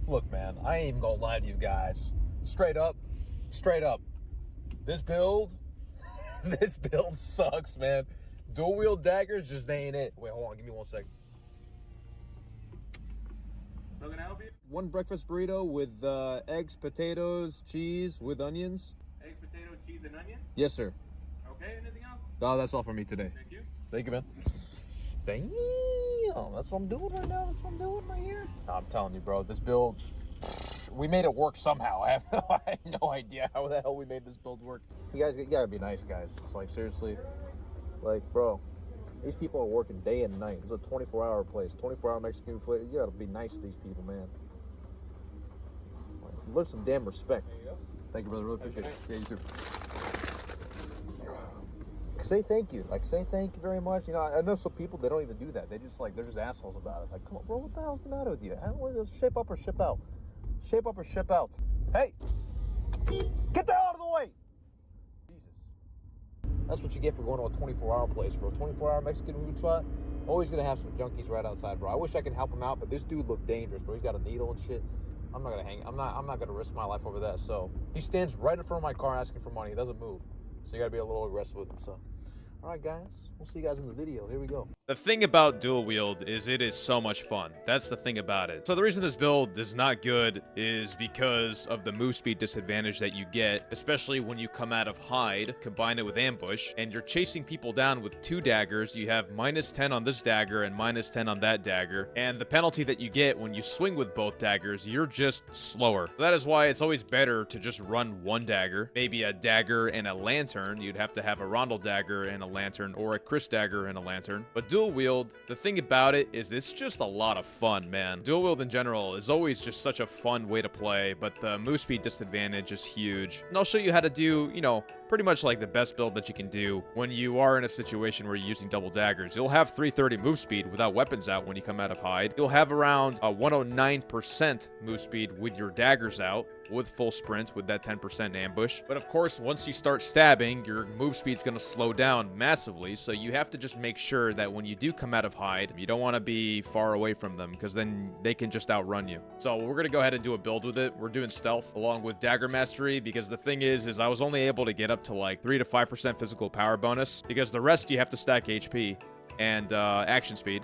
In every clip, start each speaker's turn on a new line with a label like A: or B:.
A: Look, man, I ain't even gonna lie to you guys. Straight up, this build, this build sucks, man. Dual wield daggers just ain't it. Wait, hold on, give me 1 second.
B: How can I help you?
A: One breakfast burrito with eggs, potatoes, cheese with onions.
B: Egg, potato, cheese, and onion?
A: Yes, sir.
B: Okay, anything else?
A: Oh, that's all for me today.
B: Thank you.
A: Thank you, man. Damn, that's what I'm doing right now. That's what I'm doing right here. I'm telling you, bro, this build, we made it work somehow. I have no idea how the hell we made this build work. You gotta be nice, guys. It's like, seriously, like, bro, these people are working day and night. It's a 24-hour place, 24-hour Mexican food. You gotta be nice to these people, man. Like, there's some damn respect.
B: There you go.
A: Thank you, brother. Really appreciate it. Yeah, you too. Say thank you. Like, say thank you very much. You know, I know some people, they don't even do that. They just, like, they're just assholes about it. Like, come on, bro, what the hell's the matter with you? I don't want to shape up or ship out. Shape up or ship out. Hey! Get that out of the way! Jesus. That's what you get for going to a 24-hour place, bro. 24-hour Mexican food spot. Always gonna have some junkies right outside, bro. I wish I could help him out, but this dude looked dangerous, bro. He's got a needle and shit. I'm not gonna risk my life over that. So he stands right in front of my car asking for money. He doesn't move. So you gotta be a little aggressive with him. So, all right, guys, we'll see you guys in the video. Here we go.
C: The thing about dual wield is it is so much fun. That's the thing about it. So the reason this build is not good is because of the move speed disadvantage that you get, especially when you come out of hide, combine it with ambush, and you're chasing people down with 2 daggers. You have -10 on this dagger and -10 on that dagger. And the penalty that you get when you swing with both daggers, you're just slower. So that is why it's always better to just run 1 dagger, maybe a dagger and a lantern. You'd have to have a Rondel dagger and a lantern, or a Chris dagger and a lantern. But dual wield, the thing about it is it's just a lot of fun, man. Dual wield in general is always just such a fun way to play, but the move speed disadvantage is huge. And I'll show you how to do, you know, pretty much like the best build that you can do when you are in a situation where you're using double daggers. You'll have 330 move speed without weapons out when you come out of hide. You'll have around 109% move speed with your daggers out, with full sprint, with that 10% ambush. But of course, once you start stabbing, your move speed's gonna slow down massively, so you have to just make sure that when you do come out of hide, you don't want to be far away from them, because then they can just outrun you. So we're gonna go ahead and do a build with it. We're doing stealth along with dagger mastery, because the thing is I was only able to get up to like 3 to 5% physical power bonus, because the rest you have to stack HP and action speed.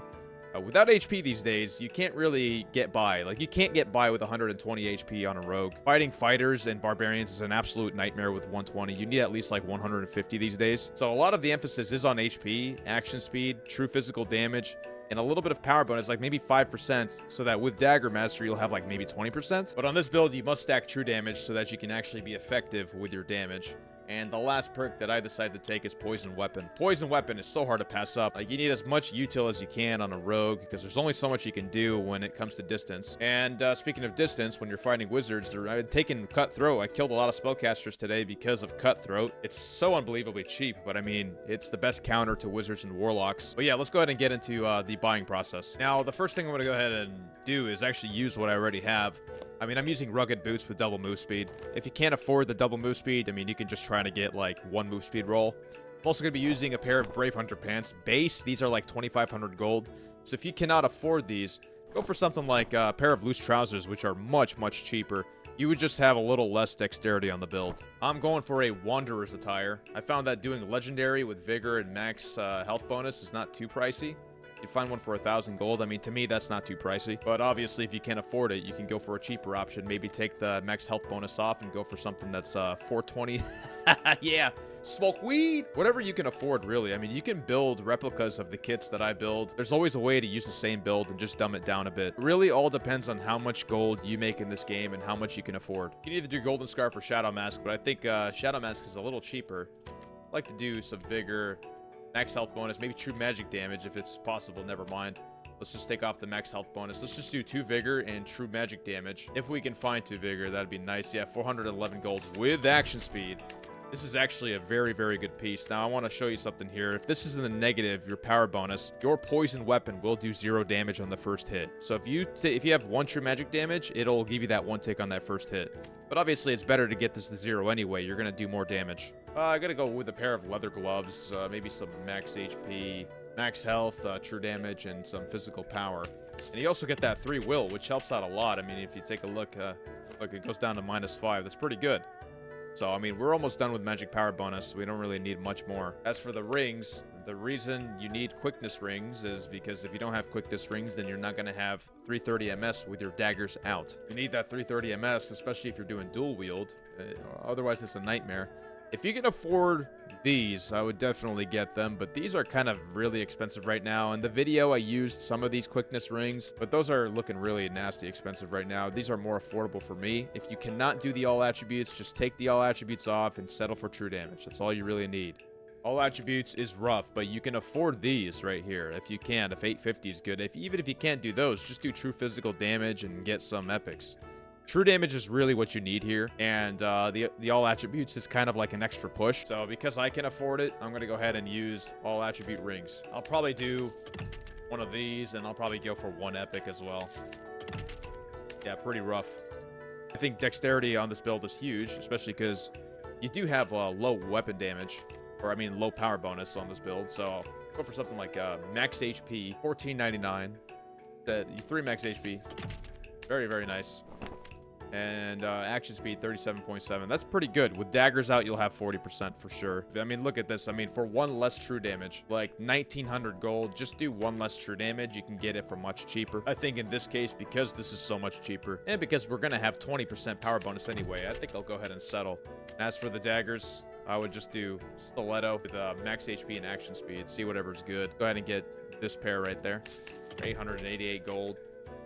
C: Without HP these days, you can't really get by. Like, you can't get by with 120 HP on a rogue. Fighting fighters and barbarians is an absolute nightmare with 120. You need at least like 150 these days. So a lot of the emphasis is on HP, action speed, true physical damage, and a little bit of power bonus, like maybe 5%, so that with dagger mastery, you'll have like maybe 20%. But on this build, you must stack true damage so that you can actually be effective with your damage. And the last perk that I decided to take is Poison Weapon. Poison Weapon is so hard to pass up. Like, you need as much util as you can on a rogue, because there's only so much you can do when it comes to distance. And speaking of distance, when you're fighting wizards, I've taken Cutthroat. I killed a lot of spellcasters today because of Cutthroat. It's so unbelievably cheap, but I mean, it's the best counter to wizards and warlocks. But yeah, let's go ahead and get into the buying process. Now, the first thing I'm going to go ahead and do is actually use what I already have. I mean, I'm using rugged boots with double move speed. If you can't afford the double move speed, I mean, you can just try to get like 1 move speed roll. I'm also going to be using a pair of Brave Hunter pants. Base, these are like 2,500 gold. So if you cannot afford these, go for something like a pair of loose trousers, which are much, much cheaper. You would just have a little less dexterity on the build. I'm going for a Wanderer's attire. I found that doing legendary with vigor and max health bonus is not too pricey. You find one for 1,000 gold. I mean, to me, that's not too pricey. But obviously, if you can't afford it, you can go for a cheaper option. Maybe take the max health bonus off and go for something that's 420. Yeah, smoke weed. Whatever you can afford, really. I mean, you can build replicas of the kits that I build. There's always a way to use the same build and just dumb it down a bit. It really all depends on how much gold you make in this game and how much you can afford. You can either do Golden Scarf or Shadow Mask, but I think Shadow Mask is a little cheaper. I like to do some vigor, max health bonus, maybe true magic damage if it's possible, never mind. Let's just take off the max health bonus. Let's just do 2 vigor and true magic damage. If we can find 2 vigor, that'd be nice. Yeah, 411 gold with action speed. This is actually a very, very good piece. Now, I want to show you something here. If this is in the negative, your power bonus, your poison weapon will do 0 damage on the first hit. So if you have 1 true magic damage, it'll give you that 1 tick on that first hit. But obviously, it's better to get this to 0 anyway. You're going to do more damage. I gotta go with a pair of leather gloves, maybe some max HP, max health, true damage, and some physical power. And you also get that 3 will, which helps out a lot. I mean, if you take a look, look, it goes down to -5. That's pretty good. So, I mean, we're almost done with magic power bonus. We don't really need much more. As for the rings, the reason you need quickness rings is because if you don't have quickness rings, then you're not going to have 330 MS with your daggers out. You need that 330 MS, especially if you're doing dual wield. Otherwise, it's a nightmare. If you can afford these, I would definitely get them, but these are kind of really expensive right now. In the video, I used some of these quickness rings, but those are looking really nasty expensive right now. These are more affordable for me. If you cannot do the all attributes, just take the all attributes off and settle for true damage. That's all you really need. All attributes is rough, but you can afford these right here if you can. If 850 is good, even if you can't do those, just do true physical damage and get some epics. True damage is really what you need here, and the all attributes is kind of like an extra push. So because I can afford it, I'm going to go ahead and use all attribute rings. I'll probably do one of these, and I'll probably go for 1 epic as well. Yeah, pretty rough. I think dexterity on this build is huge, especially because you do have low weapon damage, or I mean low power bonus on this build. So go for something like max HP, 1499, 3 max HP. Very, very nice. And action speed 37.7. That's pretty good. With daggers out, you'll have 40% for sure. I mean, look at this. I mean, for 1 less true damage, like 1900 gold, just do 1 less true damage. You can get it for much cheaper. I think in this case, because this is so much cheaper, and because we're going to have 20% power bonus anyway, I think I'll go ahead and settle. As for the daggers, I would just do stiletto with max HP and action speed. See whatever's good. Go ahead and get this pair right there. 888 gold.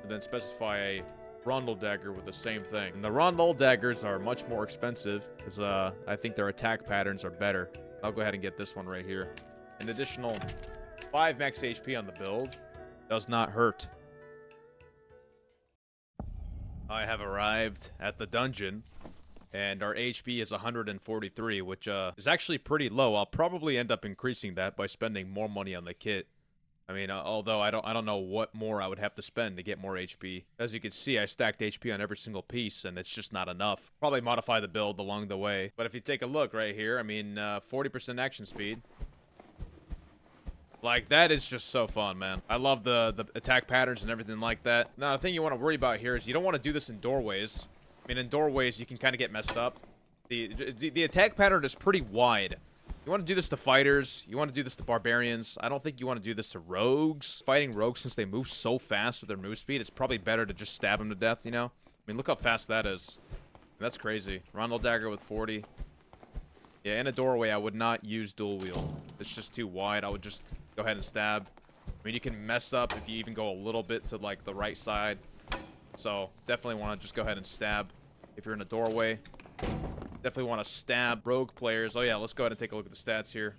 C: And then specify a Rondel dagger with the same thing. And the Rondel daggers are much more expensive because I think their attack patterns are better. I'll go ahead and get this one right here. An additional 5 max HP on the build does not hurt. I have arrived at the dungeon, and our HP is 143, which is actually pretty low. I'll probably end up increasing that by spending more money on the kit. I mean, although I don't know what more I would have to spend to get more HP. As you can see, I stacked HP on every single piece, and it's just not enough. Probably modify the build along the way. But if you take a look right here, I mean, 40% action speed. Like, that is just so fun, man. I love the attack patterns and everything like that. Now, the thing you want to worry about here is you don't want to do this in doorways. I mean, in doorways, you can kind of get messed up. The attack pattern is pretty wide. You want to do this to fighters. You want to do this to barbarians. I don't think you want to do this to rogues. Fighting rogues, since they move so fast with their move speed, it's probably better to just stab them to death, you know? I mean, look how fast that is. That's crazy. Rondel dagger with 40. Yeah, in a doorway, I would not use dual wield. It's just too wide. I would just go ahead and stab. I mean, you can mess up if you even go a little bit to, like, the right side. So, definitely want to just go ahead and stab if you're in a doorway. Definitely want to stab rogue players. Oh yeah, let's go ahead and take a look at the stats here.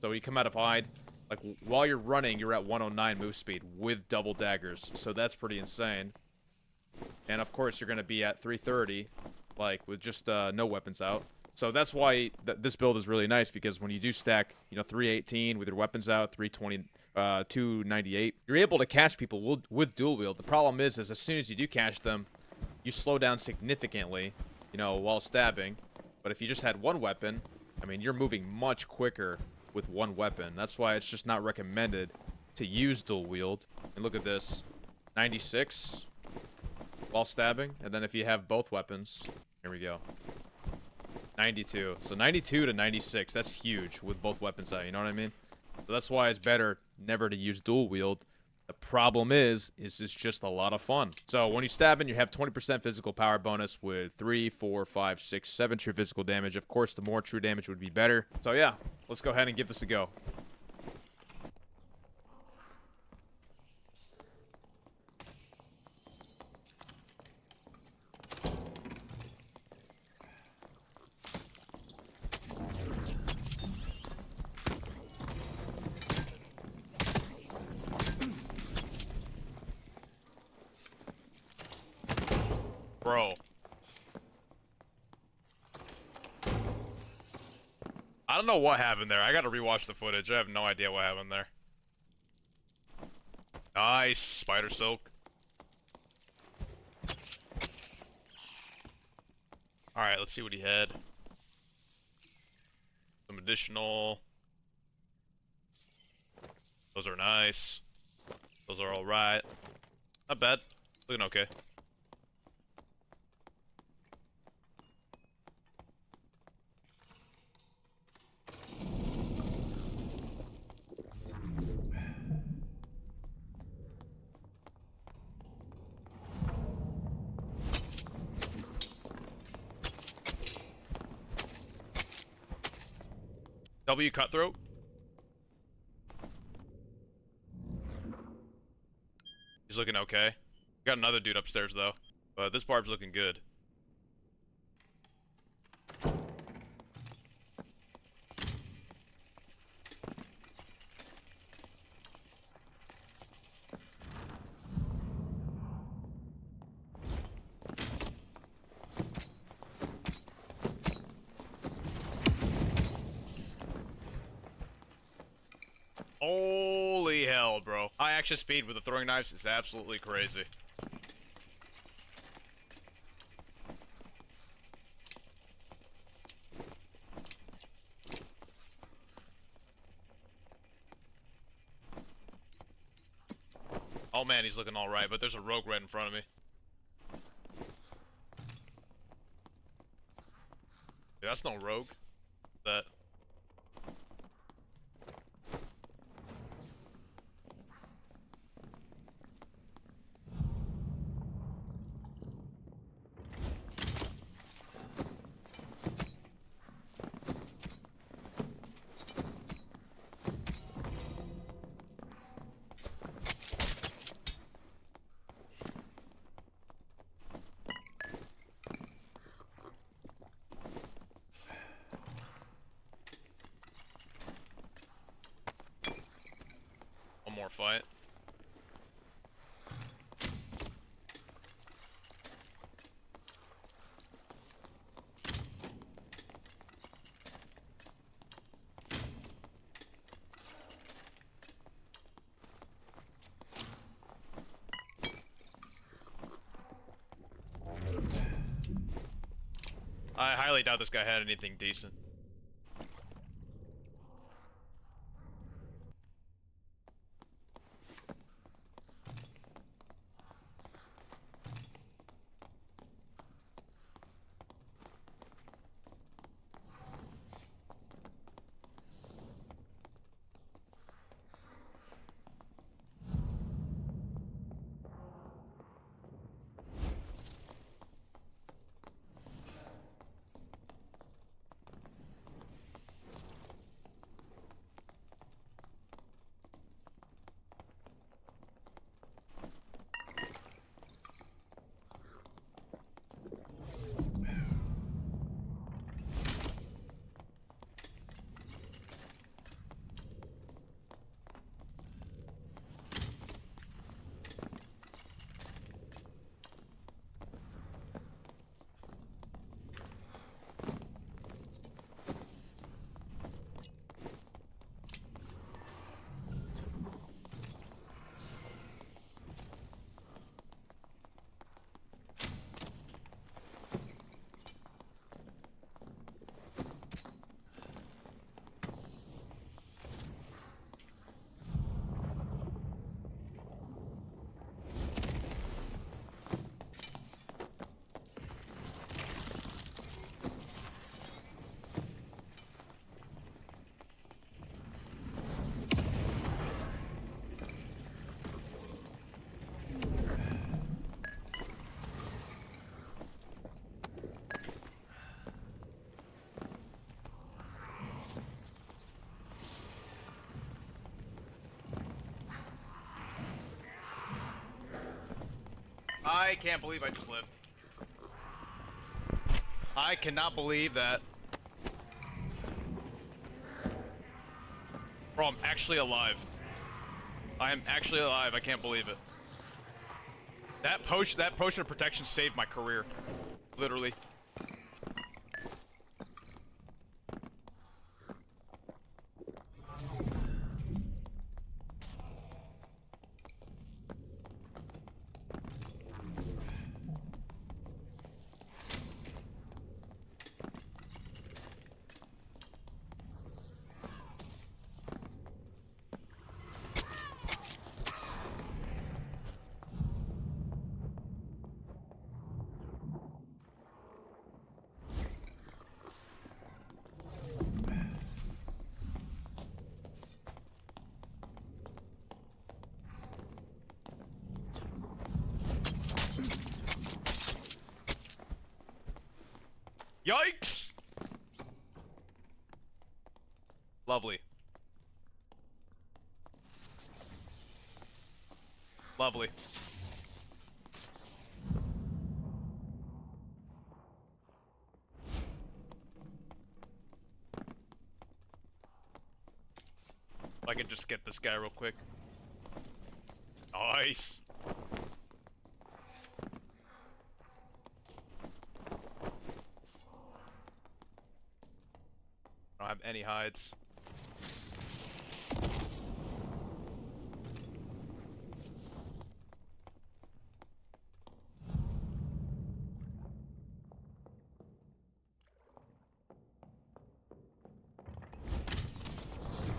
C: So when you come out of hide, like while you're running, you're at 109 move speed with double daggers. So that's pretty insane. And of course, you're going to be at 330, like with just no weapons out. So that's why this build is really nice, because when you do stack, you know, 318 with your weapons out, 320, 298, you're able to catch people with dual wield. The problem is as soon as you do catch them, you slow down significantly, you know, while stabbing. But if you just had 1 weapon, I mean, you're moving much quicker with 1 weapon. That's why it's just not recommended to use dual wield. And look at this. 96 while stabbing. And then if you have both weapons, here we go. 92. So 92 to 96. That's huge with both weapons out. You know what I mean? So that's why it's better never to use dual wield. The problem is it's just a lot of fun. So when you stab in, you have 20% physical power bonus with 3, 4, 5, 6, 7 true physical damage. Of course, the more true damage would be better. So yeah, let's go ahead and give this a go. Bro. I don't know what happened there. I gotta rewatch the footage. I have no idea what happened there. Nice. Spider silk. Alright, let's see what he had. Some additional Those are nice. Those are alright. Not bad. Looking okay. W Cutthroat. He's looking okay. Got another dude upstairs though, but this barb's looking good. Holy hell, bro. High action speed with the throwing knives is absolutely crazy. Oh man, he's looking alright, but there's a rogue right in front of me. Dude, that's no rogue. That. One more fight. I highly doubt this guy had anything decent. I can't believe I just lived. I cannot believe that. Bro, I'm actually alive. I am actually alive. I can't believe it. That potion of protection saved my career. Literally. Yikes! Lovely. Lovely. If I can just get this guy real quick. Nice. I don't have any hides.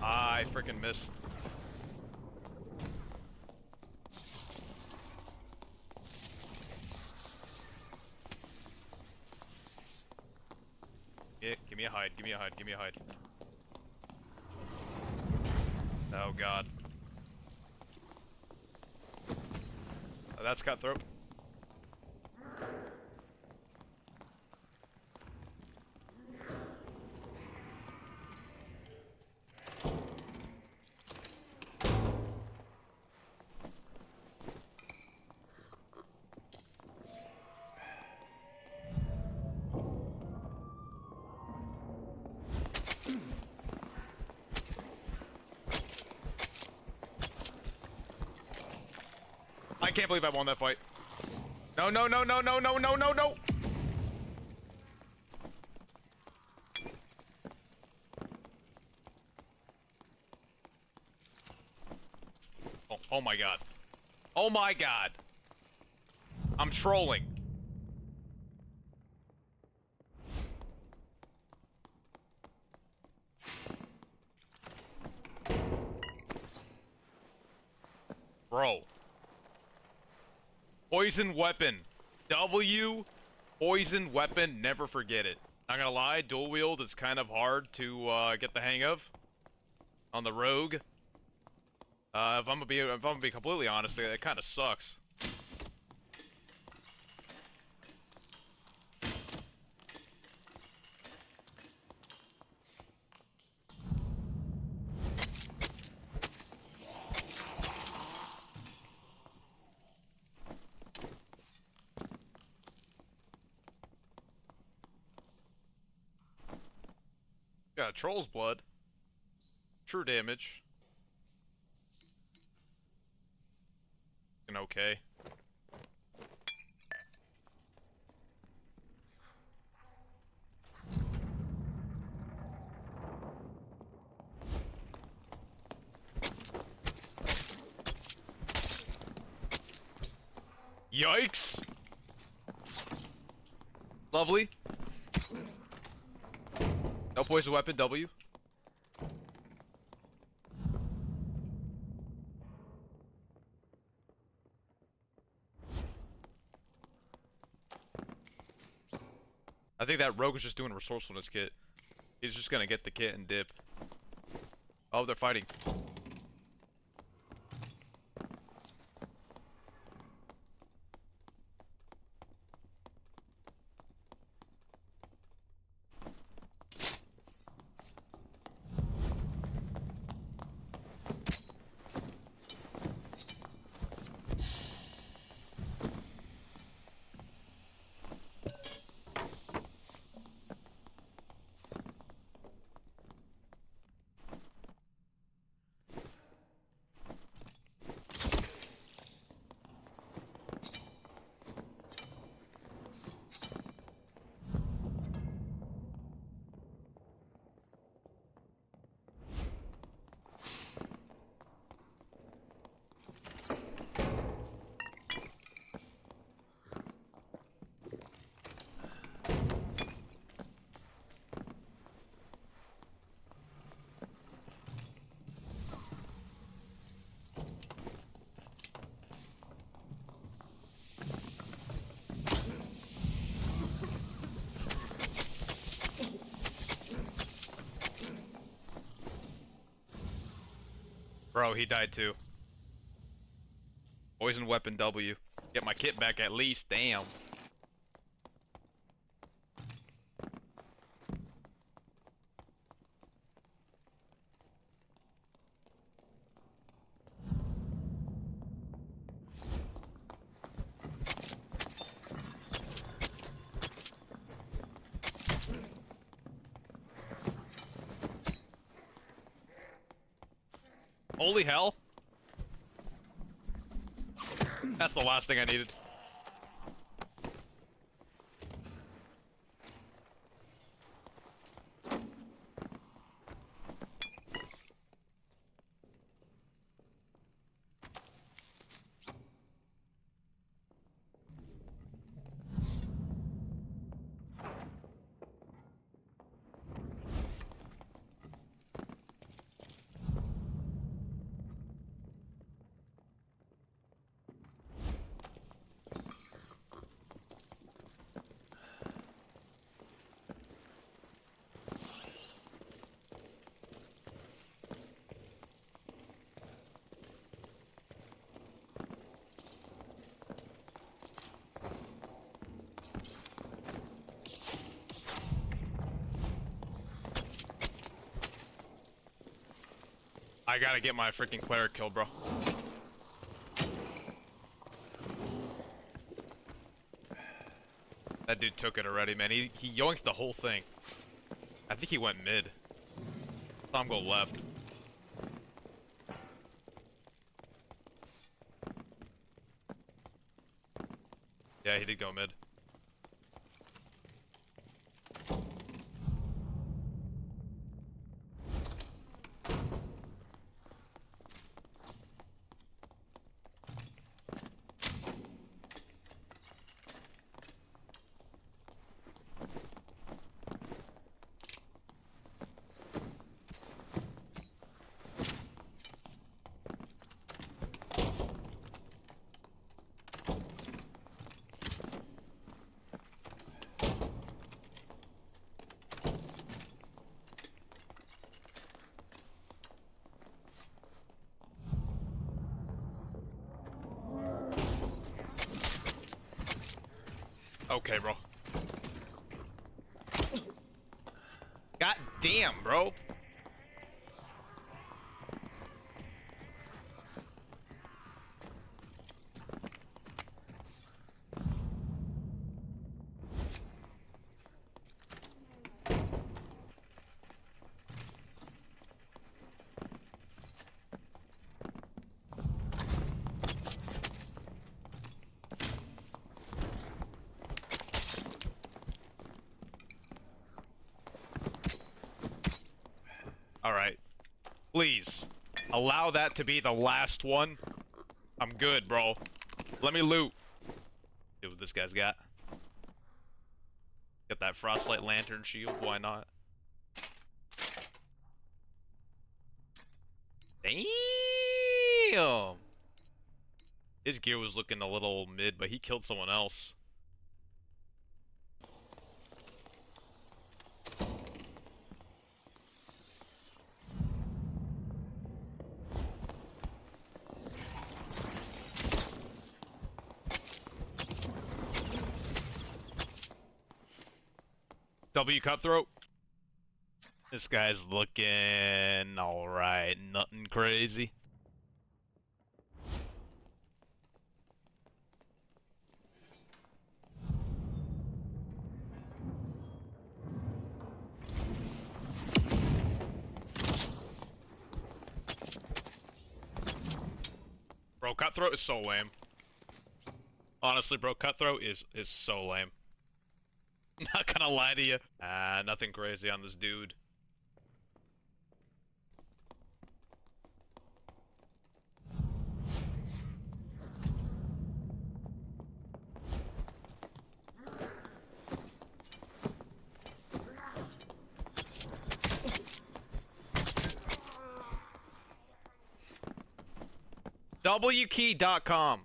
C: I freaking missed. Yeah, give me a hide, give me a hide, give me a hide. Oh god. Oh, that's cutthroat. I can't believe I won that fight. No, no, no, no, no, no, no, no, no! Oh, oh my god. Oh my god. I'm trolling. Bro. Poison weapon. W, poison weapon, never forget it. Not gonna lie, dual wield is kind of hard to get the hang of on the rogue. If I'm gonna be completely honest, it kind of sucks. Got a troll's blood. True damage. And okay. Yikes! Lovely. No poison weapon, W. I think that rogue is just doing a resourcefulness kit. He's just gonna get the kit and dip. Oh, they're fighting. Bro, he died too. Poison weapon W. Get my kit back at least, damn. Holy hell. That's the last thing I needed. I gotta get my freaking Cleric killed, bro. That dude took it already, man. He yoinked the whole thing. I think he went mid. Saw him go left. Yeah, he did go mid. Okay, bro. God damn, bro. Alright. Please. Allow that to be the last one. I'm good, bro. Let me loot. See what this guy's got. Got that Frostlight Lantern shield. Why not? Damn! His gear was looking a little mid, but he killed someone else. W Cutthroat. This guy's looking alright, nothing crazy. Bro, Cutthroat is so lame. Honestly, bro, Cutthroat is so lame. Not gonna lie to you. Nothing crazy on this dude. WKey.com.